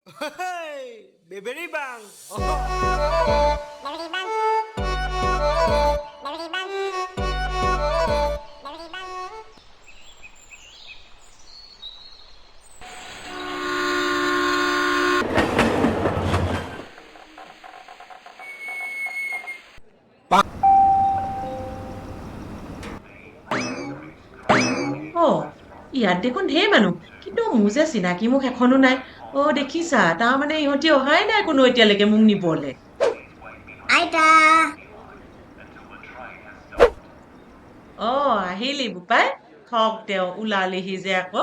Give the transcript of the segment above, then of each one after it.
Hey, Bebery Bang. Bebery Bang. Bebery Bang. Bebery Bang. ইয়াত দেখোন ঢেৰ মানুহ কিন্তু মোৰ যে চিনাকি মুখ এখনো নাই দেখিছা তাৰমানে ইহঁতি অহাই নাই কোনো এতিয়ালৈকে মোক নিবলে আইতা আহিলি বোপাই থক তেওঁ ওলালিহি যে আকৌ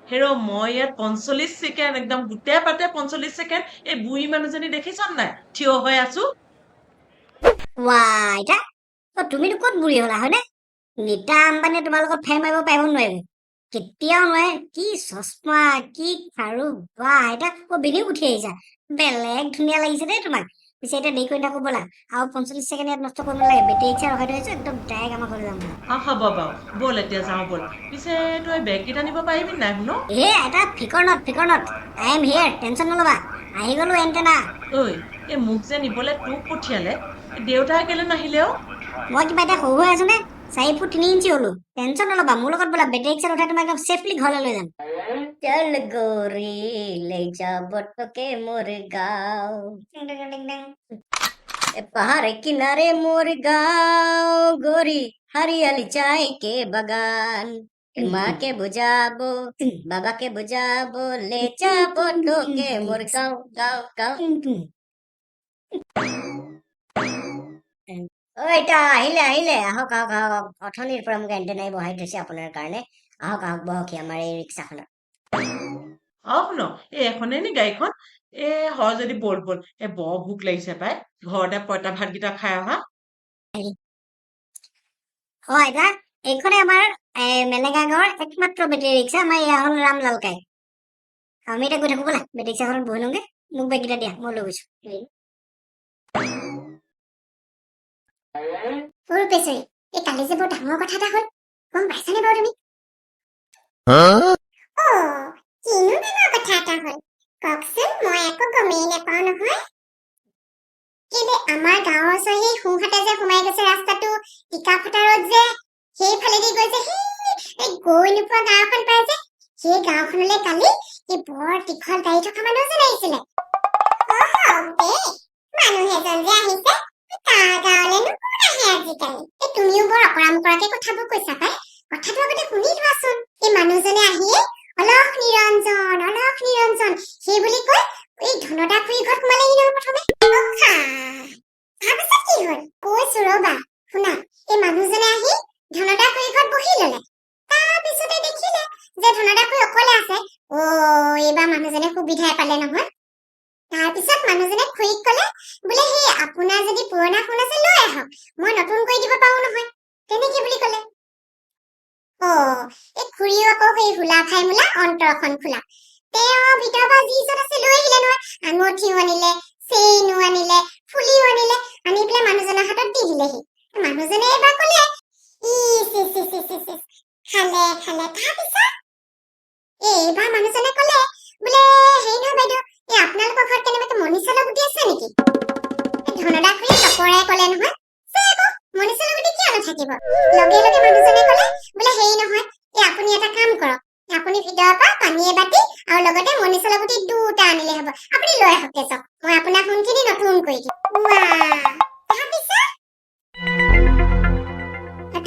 হেৰ' মই ইয়াত 45 ছেকেণ্ড একদম গোটেই পাতে 45 ছেকেণ্ড এই বুঢ়ী মানুহজনী দেখিছ নাই থিয় হৈ আছো আইতা তুমিতো ক'ত বুঢ়ী হলা হয়নে নীতা আম্বানীয়ে তোমাৰ লগত ফেৰ মাৰিব পাৰিব নোৱাৰিব কেতিয়াও নোৱাৰে কি চশমা কি খাৰু আইতা বিনি উঠি আহিছা বেলেগ ধুনীয়া লাগিছে দেই তোমাক পিছে এতিয়া দেৰি কৰি থাকো ব'লা আৰু 45 ছেকেণ্ড ইয়াত নষ্ট কৰিব নালাগে বেটেৰী ৰিক্সা ৰখাই থৈছো একদম ডাইৰেক্ট আমাৰ ঘৰলৈ যাম হ'ব বাৰু ব'ল এতিয়া যাওঁ ব'ল পিছে তই বেগকেইটা নিব পাৰিবি নাই শুন আইতা ফিকৰ not I am here tension নল'বা আহি গলো এণ্টেনা এই মোক যে নিবলে তোক পঠিয়ালে দেউতাই কেলে নাহিলেও মই কিবা এতিয়া সৰু হৈ আছো নে 4 ফুট 3 ইঞ্চি হলো টেনচন নল'বা মোৰ লগত ব'লা বেটেৰী ৰিক্সাত উঠাই তোমাক একদম ছেফলি ঘৰলৈ লৈ যাম চল গোৰি লৈ যাব তোকে মোর গাঁও पहाड़ किनारे मोर गाँव गोरी हरियाली चाय के बगान माँ के बुझाबो बाबा के बुझाबो ले जाबो टोके मोर गाँव गाँव गाँव এটা আহিলে আহক অথনিৰ পৰা মোক এণ্টেনাই বহাই থৈছে আপোনাৰ কাৰণে আহক বহক আমাৰ এই ৰিক্সাখনত শুন এখনে নি গাড়ীখন হয় যদি বল বৰ ভোক লাগিছে পাই ঘৰতে পইতা ভাতকেইটা খাই অহা আইতা এইখনে আমাৰ মেলেঙা গাঁৱৰ একমাত্ৰ বেটেৰী ৰিক্সা আমাৰ এয়া হ'ল ৰামলাল কাই আমি এতিয়া গৈ থাকো ব'লা বেটেৰী ৰিক্সাখনত বহি লওঁগে মোক বেগকেইটা দিয়া মই লৈ গৈছো সৰু পেচৰি এই কালি যে বৰ ডাঙৰ কথা এটা হ'ল গম পাইছানে বাৰু তুমি কিনো ডাঙৰ কথা এটা হ'ল কওকচোন মই একো গমেই নাপাওঁ নহয় কেলে আমাৰ গাঁৱৰ ওচৰৰ সেই সোঁহাতে যে সোমাই গৈছে ৰাস্তাটো টিকাফটাৰত যে সেইফালেদি গৈছে সেই গৈ নোপোৱা গাঁওখন পাই যে সেই গাঁওখনলৈ কালি এই বৰ দীঘল গাড়ী থকা মানুহ এজন আহিছিলে মানুহ এজন যে আহিছে তাৰ গাঁৱলৈনো কোন আহে আজিকালি তুমিও বৰ অকৰাম কৰাকে কথাবোৰ কৈছা পাই কথাটো আগতে শুনি থোৱাচোন এই মানুহজনে আহিয়ে অলখ নিৰঞ্জন সেই বুলি কৈ এই ধনদা খুৰী ঘৰত সোমালেহি নহয় প্ৰথমে তাৰপিছত কি হ'ল কৈছো ৰবা শুনা এই মানুহজনে আহি ধনদা খুৰী ঘৰত বহি ললে তাৰপিছতে দেখিলে যে ধনদা খুৰী অকলে আছে এইবাৰ মানুহজনে সুবিধাই পালে নহয় তাৰপিছত মানুহজনে খুৰীক ক'লে বোলে সেই আপোনাৰ যদি পুৰণা ফোন আছে লৈ আহক মই নতুন কৰি দিব পাৰো নহয় তেনেকে বুলি ক'লে এই খুৰীও আকৌ সেই হুলা খাই মোলা অন্তৰখন খোলা তেওঁ ভিতৰৰ পৰা যি য'ত আছে লৈ আহিলে নহয় আঙঠিও আনিলে চেইনো আনিলে ফুলিও আনিলে আনি পেলাই মানুহজনৰ হাতত দি দিলেহি মানুহজনে এবাৰ ক'লে খালে তাৰপিছত এইবাৰ মানুহজনে ক'লে বোলে হেৰি নহয় বাইদেউ এই আপোনালোকৰ ঘৰত কেনেবাকে মণিচলা গুটি আছে নেকি ধনদা খুৰীয়ে তপৰাই ক'লে নহয় মণিচলা গুটি কিয় নাথাকিব লগে লগে মানুহজনে ক'লে বোলে হেৰি নহয় এই আপুনি এটা কাম কৰক আপুনি ভিতৰৰ পৰা পানী এবাটি আৰু লগতে মণিচলা গুটি দুটা আনিলে হ'ব আপুনি লৈ আহক যাওক মই আপোনাৰ সোণখিনি নতুন কৰি দিম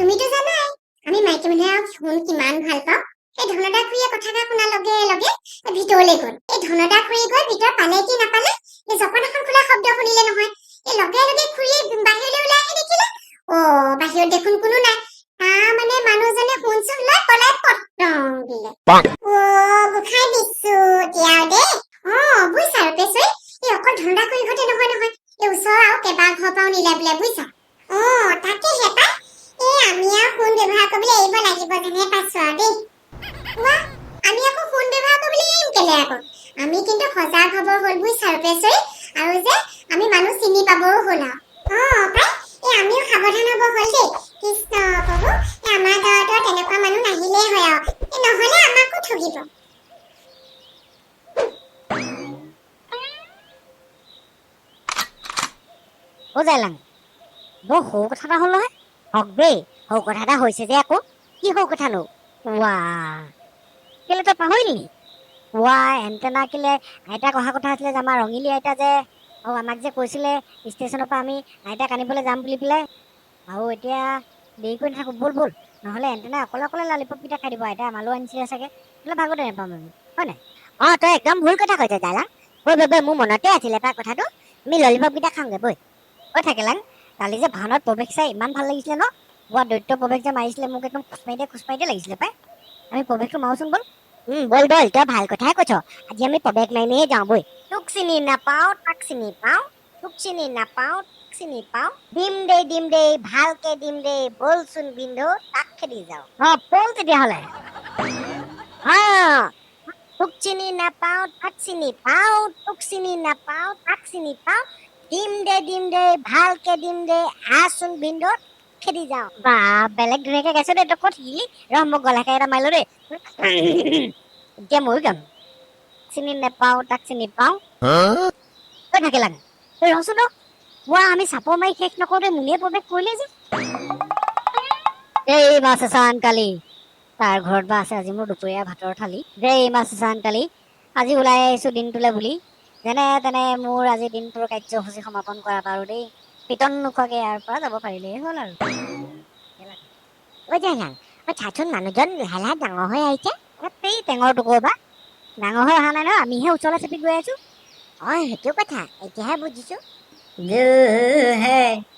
তুমিতো জানাই আমি মাইকী মানুহে সোণ কিমান ভাল পাওঁ এই ধনদা খুৰীয়ে কথাটা শুনাৰ লগে লগে ভিতৰলৈ গ'ল এই ধনদা খুৰী গৈ ভিতৰত পালে কি নাপালে এই জপন এখন খোলা শব্দ শুনিলে নহয় এই লগে লগে খুৰীয়ে বাহিৰলৈ ওলাই আহি দেখিলে বাহিৰত দেখোন কোনো নাই মানে মানুহজনে সোণ চোন লৈ পলাই পটং দিলে গোসাই দিছো দিয়াও দেই বুজিছা আৰু পেচৰি এই অকল ধনদা খুৰী ঘৰতে নহয় এই ওচৰৰ আৰু কেইবা ঘৰৰ পৰাও নিলে বোলে বুজিছা তাকেহে পাই এই আমি আৰু সোণ ব্যৱহাৰ কৰিবলৈ এৰিব লাগিব যেনে পাইছো আৰু দেই আমি আকৌ সোণ ব্যৱহাৰ কৰিবলৈ এৰিম কেলে আকৌ আমি কিন্তু সজাগ হবৰ হ'ল বুজিছা আৰু পেচৰি আৰু যে আমি মানুহ চিনি পাবও হ'ল আৰু পাই আমিও সাৱধান হব হ'ল দেই কৃষ্ণ প্ৰভু আমাৰ গাঁৱতো তেনেকুৱা মানুহ নাহিলেই হয় আৰু নহলে আমাকো ঠগিব জাইলাং বৰ সৰু কথা এটা হ'ল নহয় হক দেই সৰু কথা এটা হৈছে যে আকৌ কি সৰু কথানো ৱা কেলে তই পাহৰিলি ৱা এণ্টেনা কেলে আইতাক অহা কথা আছিলে যে আমাৰ ৰঙিলী আইতা যে আৰু আমাক যে কৈছিলে ষ্টেচনৰ পৰা আমি আইতাক আনিবলৈ যাম বুলি পেলাই আৰু এতিয়া দেৰি কৰি নাথাকো ব'ল ব'ল নহ'লে এণ্টেনা অকলে অকলে ললিপপকেইটা খাই দিব আইতা আমালৈও আনিছিলে চাগে বোলে ভাগতে নাপাম আমি হয় নাই তই একদম ভুল কথা কৈছ জাইলাং বৈ বৈ বৈ মোৰ মনতে আছিলে তাৰ কথাটো আমি ললিপপকেইটা খাওঁগে বৈ থাকিলাং কালি যে ভাওনাত প্ৰৱেশ চাই ইমান ভাল লাগিছিলে ন বৰ দৈত্য প্ৰৱেশ যে মাৰিছিলে মোক একদম খোজমাৰিতে লাগিছিলে পাই আমি প্ৰৱেশটো মাৰোচোন ব'ল ব'ল ব'ল তই ভাল কথাই কৈছ আজি আমি প্ৰৱেশ মাৰিমেই যাওঁ বৈ তোক চিনি নাপাওঁ তাক চিনি পাওঁ তোক চিনি নাপাওঁ তাক চিনি পাওঁ দিম দেই ভালকে দিম দেই বলচোন বিন্দু তাক খেদি যাওঁ ব'ল তেতিয়াহ'লে তোক চিনি নাপাওঁ তাক চিনি পাওঁ তোক চিনি নাপাওঁ তাক চিনি পাওঁ দিম দে ভালকে দিম দে আহচোন বিন্দু খেদি যাওঁ বা বেলেগ ধুনীয়াকে গাইছ দেই তই ক'ত শিকিলি ৰহ মোক গলাকে এটা মাৰিলো দেই এতিয়া ময়ো গাম চিনি নাপাওঁ তাক চিনি পাওঁ তই থাকিলা তই ৰচোন ৱা আমি চাপৰ মাৰি শেষ নকৰোঁতে মুনিয়ে প্ৰৱেশ কৰিলে যে এই মাছ চান কালি তাৰ ঘৰত বা আছে আজি মোৰ দুপৰীয়া ভাতৰ থালি দেই মাছ চান কালি আজি ওলাই আহিছো দিনটোলে বুলি যেনে তেনে মোৰ আজি দিনটোৰ কাৰ্যসূচী সমাপন কৰা বাৰু দেই পিটন নোখোৱাকে ইয়াৰ পৰা যাব পাৰিলেই হ'ল আৰু চাচোন মানুহজন লাহে লাহে ডাঙৰ হৈ আহিছে এই টেঙৰ টুকুৰ বা ডাঙৰ হৈ অহা নাই নহয় আমিহে ওচৰলৈ চেপি গৈ আছো সেইটো কথা এতিয়াহে বুজিছো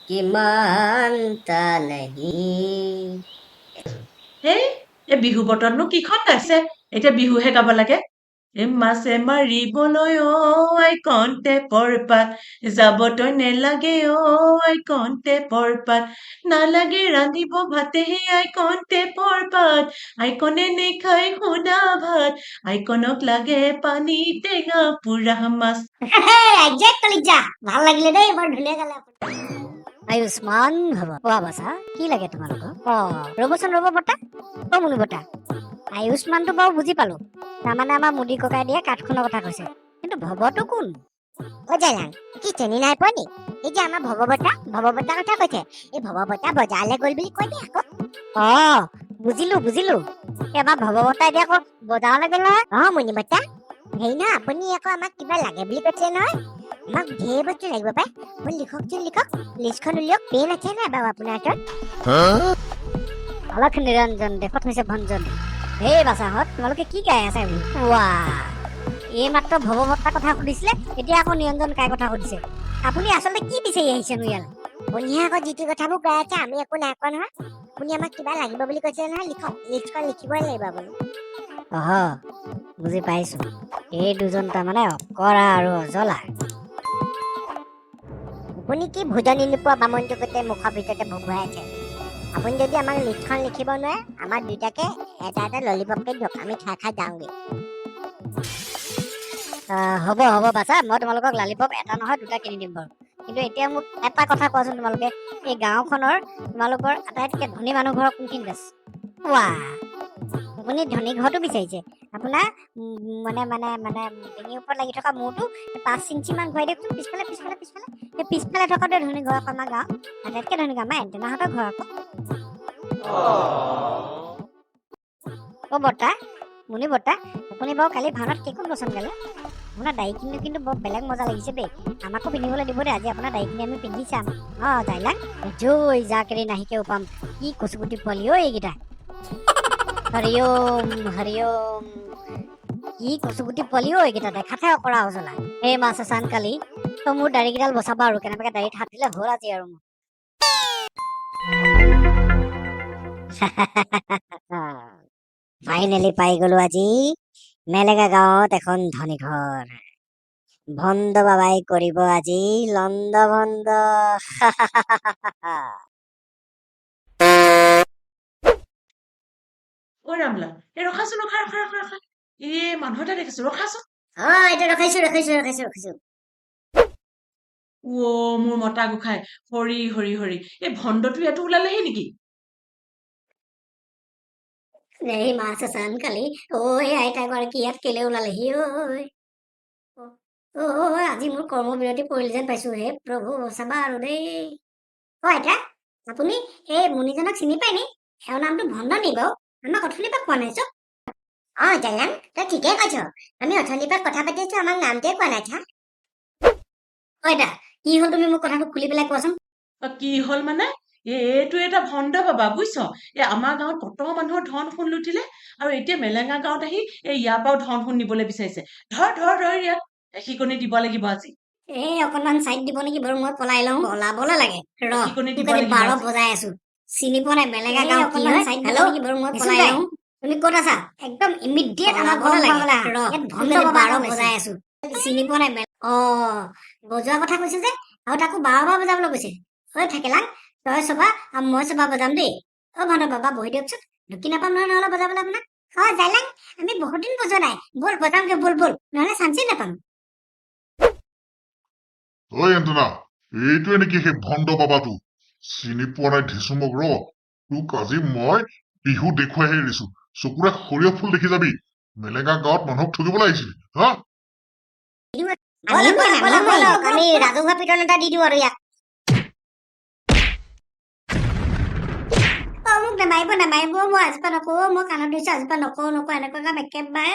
কিমানটা নাহি হেই এই বিহু বতৰতনো কিখন গাইছে এতিয়া বিহুহে গাব লাগে মাছে মাৰিবলৈ আই কণ্টে পৰপাত যাবতই নেলাগে আই কণ্টে পৰপাত নালাগে ৰান্ধিব ভাতেহে আই কণ্টে পৰপাত আইকনে নেখাই সুদা ভাত আইকনক লাগে পানী টেঙা পুৰা মাছ ভাল লাগিলে দেই বৰ ধুনীয়া গালে আয়ুষ্মান হব কোৱা বাছা কি লাগে তোমালোকক ৰ'বচোন ৰ'ব বৰ্তা মুনি বৰ্তা আয়ুষ্মানটো বাৰু বুজি পালো তাৰমানে আমাৰ মুদি ককাই দিয়া কাঠখনৰ কথা কৈছে কিন্তু ভৱটো কোন জাইলাং কি চেনি নাই পোৱা নি এই যে আমাৰ ভৱবৰ্তা কথা কৈছে এই ভৱবৰ্তা বজাৰলৈ গ'ল বুলি কৈ দিয়ে আকৌ বুজিলো এই আমাৰ ভৱবৰ্তা এতিয়া আকৌ বজাৰলৈ গ'ল নহয় মুনি বৰ্তা হেৰি নহয় আপুনি আকৌ আমাক কিবা লাগে বুলি কৈছে নহয় আমাক ঢেৰ বস্তু লাগিব পাই লিখকচোন লিখক লিষ্টখন উলিয়াওক পেন আছে নাই বাৰু আপোনাৰ হাতত অলখ নিৰঞ্জন দেশত হৈছে ভঞ্জন হে বাছাহঁত তোমালোকে কি গাই আছা এই মাত্ৰ ভৱবৰ্তাৰ কথা সুধিছিলে এতিয়া আকৌ নিৰঞ্জন কাই কথা সুধিছে আপুনি আচলতে কি বিচাৰি আহিছেনো ইয়ালৈ আপুনি আকৌ যিটো কথাবোৰ গাই আছে আমি একো নাই কোৱা নহয় আপুনি আমাক কিবা লাগিব বুলি কৈছে নহয় লিখক লিষ্টখন লিখিবই লাগিব আপুনি বুজি পাইছো এই দুজন তাৰমানে অকৰা আৰু অজলা আপুনি কি ভোজনী নোপোৱা বামনটোৰ সৈতে মুখৰ ভিতৰতে ভুভুৱাই আছে আপুনি যদি আমাক লিষ্টখন লিখিব নোৱাৰে আমাৰ দুইটাকে এটা ললিপপকে দিয়ক আমি খাই খাই যাওঁগে হ'ব বাছা মই তোমালোকক ললিপপ এটা নহয় দুটা কিনি দিম বাৰু কিন্তু এতিয়া মোক এটা কথা কোৱাচোন তোমালোকে এই গাঁওখনৰ তোমালোকৰ আটাইতকৈ ধনী মানুহ ঘৰৰ কোনখিনিত আছে আপুনি ধনী ঘৰটো বিচাৰিছে আপোনাৰ ডিঙিৰ ওপৰত লাগি থকা মূৰটো 5 ইঞ্চি মান ঘূৰাই দিয়কচোন পিছফালে সেই পিছফালে থকাটোৱে ধনী ঘৰ আকৌ আমাৰ গাঁও আটাইতকৈ ধনী গাঁও আমাৰ এণ্টেনাহঁতৰ ঘৰ আকৌ বৰ্তা মুনি বৰ্তা আপুনি বাৰু কালি ভাওনাত কেইখন বচন গালে আপোনাৰ দাড়িখিনি কিন্তু বৰ বেলেগ মজা লাগিছে দেই আমাকো পিন্ধিবলৈ দিব দেই আজি আপোনাৰ দাড়িখিনি আমি পিন্ধি চাম জাইলাং জৈ জাকেৰি নাহিকে উপাম কি কচুগুটি পোৱালি এইকেইটা হৰিওম কি কচুগুটি পোৱালি এইকেইটা দেখাতহে অকৰা অজলা এই মাছ চান কালি তই মোৰ দাড়িকেইডাল বচাবা আৰু কেনেবাকে দাড়িত হাত দিলে হ'ল আজি আৰু ফাইনেলি পাই গলো আজি মেলেগা গাঁৱত এখন ধনী ঘৰ ভন্দ বাবাই কৰিব আজি লন্দ ভন্দ ৰামলা এই ৰখাচোন ৰখা মানুহ এটা দেখিছো ৰখাচোন এইটো ৰখাইছো মোৰ মতা গোসাঁই হৰি এই ভণ্ডটো ইয়াতো ওলালেহি নেকি এই মাছ চান কালি আইতা গৰাকী ইয়াত কেলে ওলালেহি আজি মোৰ কৰ্মবিৰতি পৰিল যেন পাইছো। হে প্ৰভু চাবা আৰু দেই। আইতা, আপুনি এই মুনিজনক চিনি পায় নি? এওঁৰ নামটো ভণ্ড নি বাৰু? আমাক অথনিৰ পৰা কোৱা নাই চব। জালাম, তই ঠিকেই কৈছ। আমি অথনিৰ পৰা কথা পাতি আছো, আমাক নামটোৱে কোৱা নাই চা। আইতা, কি হ'ল তুমি মোক কথাটো খুলি পেলাই কোৱাচোন। কি হ'ল মানে এইটো এটা ভণ্ড বাবা বুজিছ। আমাৰ গাঁৱত কত মানুহৰ ধন সোণ লুটিলে আৰু এতিয়া মেলেঙা গাঁৱত আহি ইয়াৰ পৰাও ধন সোণ নিবলৈ বিচাৰিছে। ধৰ ধৰ ধৰ ইয়াক শিকনি দিব লাগিব আজি। অকণমান চাইড দিব নেকি বাৰু? মই পলাই লওঁ। পলাবলে লাগে শিকনি দিব ৰ লাগিব 12 আজি। বজাই আছো। চিনি পোৱা নাই মেলেঙা গাঁও কি হয়? হেল্ল' বাৰু মই পলাই লওঁ। তুমি ক'ত আছা? একদম ইমিডিয়েট আমাৰ ঘৰলৈ লাগে। ৰ ইয়াত ভণ্ড 12 বজাই আছো। চিনি পোৱা নাই বজোৱা কথা কৈছে যে, আৰু তাকো 12 বজাবলৈ কৈছে। থাকিলাং তই চবা আৰু মই চবা বজাম দেই। ভণ্ড বাবা বহি দিয়কচোন। ঢুকি নাপাম নহয় নহ'লে বজাবলৈ আপোনাক। জালাং, আমি বহুত দিন বজোৱা নাই। ব'ল বজামগে, ব'ল ব'ল, নহ'লে চান্সেই নাপাম। ঐ এণ্টনা, এইটোৱে নেকি সেই ভণ্ড বাবাটো? চিনি পোৱা নাই ঢেচুমক। ৰ তোক আজি মই বিহু দেখুৱাইহে এৰিছো। চকুৰে সৰিয়হ ফুল দেখি যাবি। মেলেঙা গাঁৱত মানুহক ঠগিবলৈ আহিছিলি হা? আমি ৰাজহুৱা পিটন এটা দি দিওঁ আৰু ইয়াক। মোক নামাৰিব, মই আজিপা নকৰো। মই কাণত ধৰিছো, আজিপা নকৰো এনেকুৱা কাম একেবাৰে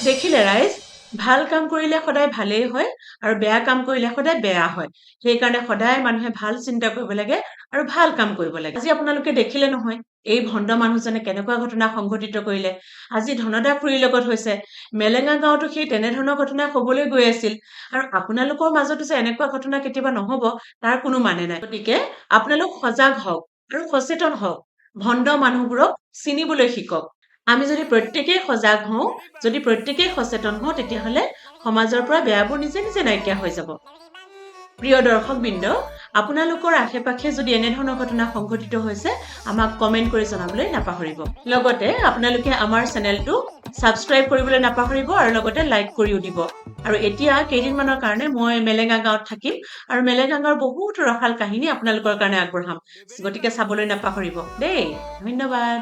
দেখিলে ৰাইজ, ভাল কাম কৰিলে সদায় ভালেই হয় আৰু বেয়া কাম কৰিলে সদায় বেয়া হয়। সেইকাৰণে সদায় মানুহে ভাল চিন্তা কৰিব লাগে আৰু ভাল কাম কৰিব লাগে। আজি আপোনালোকে দেখিলে নহয় এই ভণ্ড মানুহজনে কেনেকুৱা ঘটনা সংঘটিত কৰিলে। আজি ধনদা খুৰীৰ লগত হৈছে। মেলেঙা গাঁৱতো সেই তেনেধৰণৰ ঘটনা হবলৈ গৈ আছিল আৰু আপোনালোকৰ মাজতো যে এনেকুৱা ঘটনা কেতিয়াবা নহব তাৰ কোনো মানে নাই। গতিকে আপোনালোক সজাগ হওক আৰু সচেতন হওক। ভণ্ড মানুহবোৰক চিনিবলৈ শিকক। আমি যদি প্ৰত্যেকেই সজাগ হওঁ, যদি প্ৰত্যেকেই সচেতন হওঁ, তেতিয়াহ'লে সমাজৰ পৰা বেয়াবোৰ নিজে নিজে নাইকিয়া হৈ যাব। প্ৰিয় দৰ্শকবৃন্দ, আপোনালোকৰ আশে পাশে যদি এনেধৰণৰ ঘটনা সংঘটিত হৈছে আমাক কমেণ্ট কৰি জনাবলৈ নাপাহৰিব। লগতে আপোনালোকে আমাৰ চেনেলটো ছাবস্ক্ৰাইব কৰিবলৈ নাপাহৰিব আৰু লগতে লাইক কৰিও দিব। আৰু এতিয়া কেইদিনমানৰ কাৰণে মই মেলেঙা গাঁৱত থাকিম আৰু মেলেঙা গাঁৱৰ বহুত ৰসাল কাহিনী আপোনালোকৰ কাৰণে আগবঢ়াম। গতিকে চাবলৈ নাপাহৰিব দেই। ধন্যবাদ।